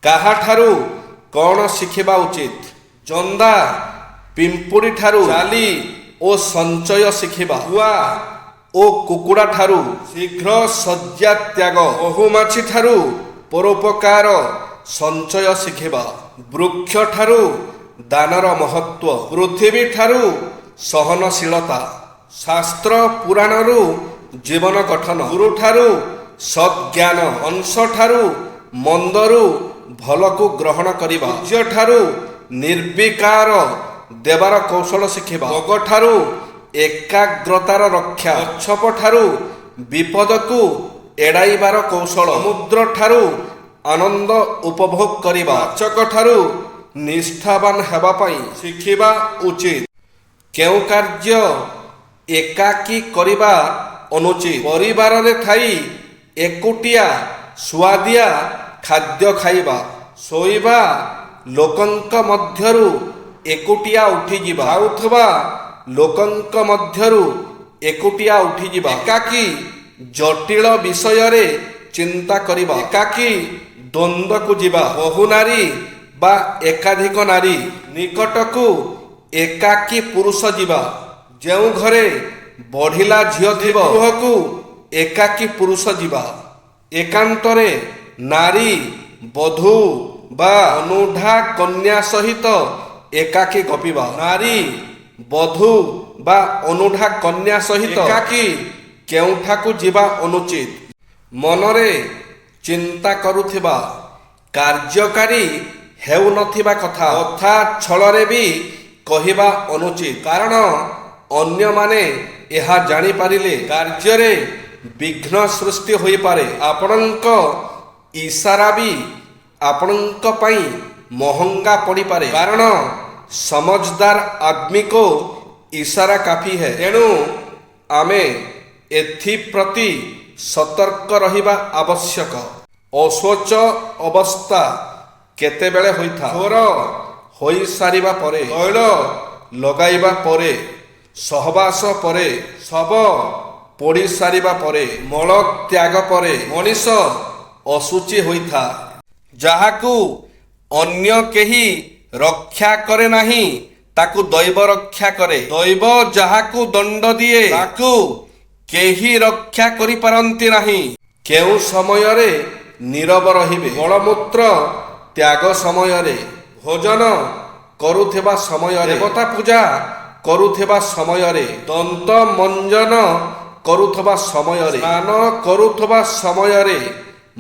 କାହାଠାରୁ କ'ଣ ଶିଖିବା ଉଚିତ? ଜନ୍ଦା ପିମ୍ପୁଡ଼ି ଠାରୁ ଚାଲି ଓ ସଞ୍ଚୟ ଶିଖିବା। ଶୁଆ ଓ କୁକୁଡ଼ା ଠାରୁ ଶୀଘ୍ର ଶଯ୍ୟା ତ୍ୟାଗ। ମହୁମାଛି ଠାରୁ ପରୋପକାର ସଞ୍ଚୟ ଶିଖିବା। ବୃକ୍ଷ ଠାରୁ ଦାନର ମହତ୍ଵ। ପୃଥିବୀ ଠାରୁ ସହନଶୀଳତା। ଶାସ୍ତ୍ର ପୁରାଣରୁ ଜୀବନ ଗଠନ। ଗୁରୁଠାରୁ ସଦ୍ଜ୍ଞାନ। ହଂସଠାରୁ ମନ୍ଦରୁ ଭଲକୁ ଗ୍ରହଣ କରିବା। ସୂର୍ଯ୍ୟଠାରୁ ନିର୍ବିକାର ଦେବାର କୌଶଳ ଶିଖିବା। ବଗଠାରୁ ଏକାଗ୍ରତାର ରକ୍ଷା। କଚ୍ଛପଠାରୁ ବିପଦକୁ ଏଡ଼ାଇବାର କୌଶଳ। ସମୁଦ୍ରଠାରୁ ଆନନ୍ଦ ଉପଭୋଗ କରିବା। ମାଛକଠାରୁ ନିଷ୍ଠାବାନ ହେବା ପାଇଁ ଶିଖିବା ଉଚିତ। କେଉଁ କାର୍ଯ୍ୟ ଏକାକୀ କରିବା ଅନୁଚିତ? ପରିବାରରେ ଥାଇ ଏକୁଟିଆ ସୁଆଦିଆ ଖାଦ୍ୟ ଖାଇବା। ଶୋଇବା ଲୋକଙ୍କ ମଧ୍ୟରୁ ଏକୁଟିଆ ଉଠିଯିବା। ଖାଉଥିବା ଲୋକଙ୍କ ମଧ୍ୟରୁ ଏକୁଟିଆ ଉଠିଯିବା। ଏକାକୀ ଜଟିଳ ବିଷୟରେ ଚିନ୍ତା କରିବା। ଏକାକୀ ଦ୍ୱନ୍ଦ୍ୱକୁ ଯିବା। ବହୁ ନାରୀ ବା ଏକାଧିକ ନାରୀ ନିକଟକୁ ଏକାକୀ ପୁରୁଷ ଯିବା। ଯେଉଁ ଘରେ ବଢ଼ିଲା ଝିଅ ଥିବ ଗୃହକୁ ଏକାକୀ ପୁରୁଷ ଯିବା। ଏକାନ୍ତରେ ନାରୀ ବଧୂ ବା ଅନୁଢା କନ୍ୟା ସହିତ ଏକାକୀ ଗପିବା। ନାରୀ ବଧୂ ବା ଅନୁଢା କନ୍ୟା ସହିତ ଏକାକୀ କେଉଁଠାକୁ ଯିବା ଅନୁଚିତ? ମନରେ ଚିନ୍ତା କରୁଥିବା କାର୍ଯ୍ୟକାରୀ ହେଉନଥିବା କଥା ଛଳରେ ବି କହିବା ଅନୁଚିତ। କାରଣ ଅନ୍ୟମାନେ ଏହା ଜାଣିପାରିଲେ କାର୍ଯ୍ୟରେ ବିଘ୍ନ ସୃଷ୍ଟି ହୋଇପାରେ। ଆପଣଙ୍କ ଇସାରା ବି ଆପଣଙ୍କ ପାଇଁ ମହଙ୍ଗା ପଡ଼ିପାରେ। କାରଣ ସମଝଦାର ଆଦମୀ କୋ ଇସାରା କାଫି ହୈ। ତେଣୁ ଆମେ ଏଥିପ୍ରତି ସତର୍କ ରହିବା ଆବଶ୍ୟକ। ଅଶୋଚ ଅବସ୍ଥା କେତେବେଳେ ହୋଇଥାଏ? ଚୋର ହୋଇସାରିବା ପରେ, ତୈଳ ଲଗାଇବା ପରେ, ସହବାସ ପରେ, ଶବ ପୋଡ଼ି ସାରିବା ପରେ, ମଳ ତ୍ୟାଗ ପରେ ମଣିଷ ଅଶୁଚି ହୋଇଥାଏ। ଯାହାକୁ ଅନ୍ୟ କେହି ରକ୍ଷା କରେ ନାହିଁ ତାକୁ ଦୈବ ରକ୍ଷା କରେ। ଦୈବ ଯାହାକୁ ଦଣ୍ଡ ଦିଏ ତାକୁ କେହି ରକ୍ଷା କରିପାରନ୍ତି ନାହିଁ। କେଉଁ ସମୟରେ ନୀରବ ରହିବେ? ମଳମୂତ୍ର ତ୍ୟାଗ ସମୟରେ, ଭୋଜନ କରୁଥିବା ସମୟରେ, ଦେବତା ପୂଜା କରୁଥିବା ସମୟରେ, ଦନ୍ତ ମଞ୍ଜନ କରୁଥିବା ସମୟରେ, ସ୍ନାନ କରୁଥିବା ସମୟରେ,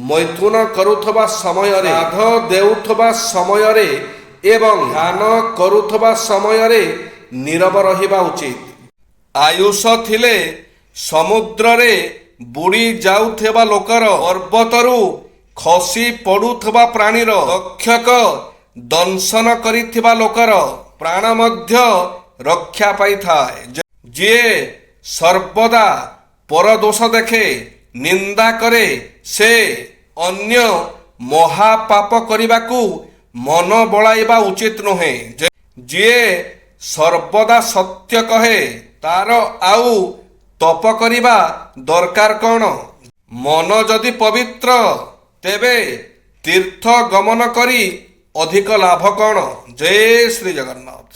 ମୈଥୁନ କରୁଥିବା ସମୟରେ, ଶ୍ରାଦ୍ଧ ଦେଉଥିବା ସମୟରେ ଏବଂ ଧ୍ୟାନ କରୁଥିବା ସମୟରେ ନୀରବ ରହିବା ଉଚିତ। ଆୟୁଷ ଥିଲେ ସମୁଦ୍ରରେ ବୁଡ଼ି ଯାଉଥିବା ଲୋକର, ପର୍ବତରୁ ଖସି ପଡ଼ୁଥିବା ପ୍ରାଣୀର, ରକ୍ଷକ ଦଂଶନ କରିଥିବା ଲୋକର ପ୍ରାଣ ମଧ୍ୟ ରକ୍ଷା ପାଇଥାଏ। ଯିଏ ସର୍ବଦା ପରଦୋଷ ଦେଖେ, ନିନ୍ଦା କରେ, ସେ ଅନ୍ୟ ମହାପାପ କରିବାକୁ ମନ ବଳାଇବା ଉଚିତ ନୁହେଁ। ଯିଏ ସର୍ବଦା ସତ୍ୟ କହେ ତାର ଆଉ ତପ କରିବା ଦରକାର କ'ଣ? ମନ ଯଦି ପବିତ୍ର ତେବେ ତୀର୍ଥ ଗମନ କରି ଅଧିକ ଲାଭ କ'ଣ? ଜୟ ଶ୍ରୀ ଜଗନ୍ନାଥ।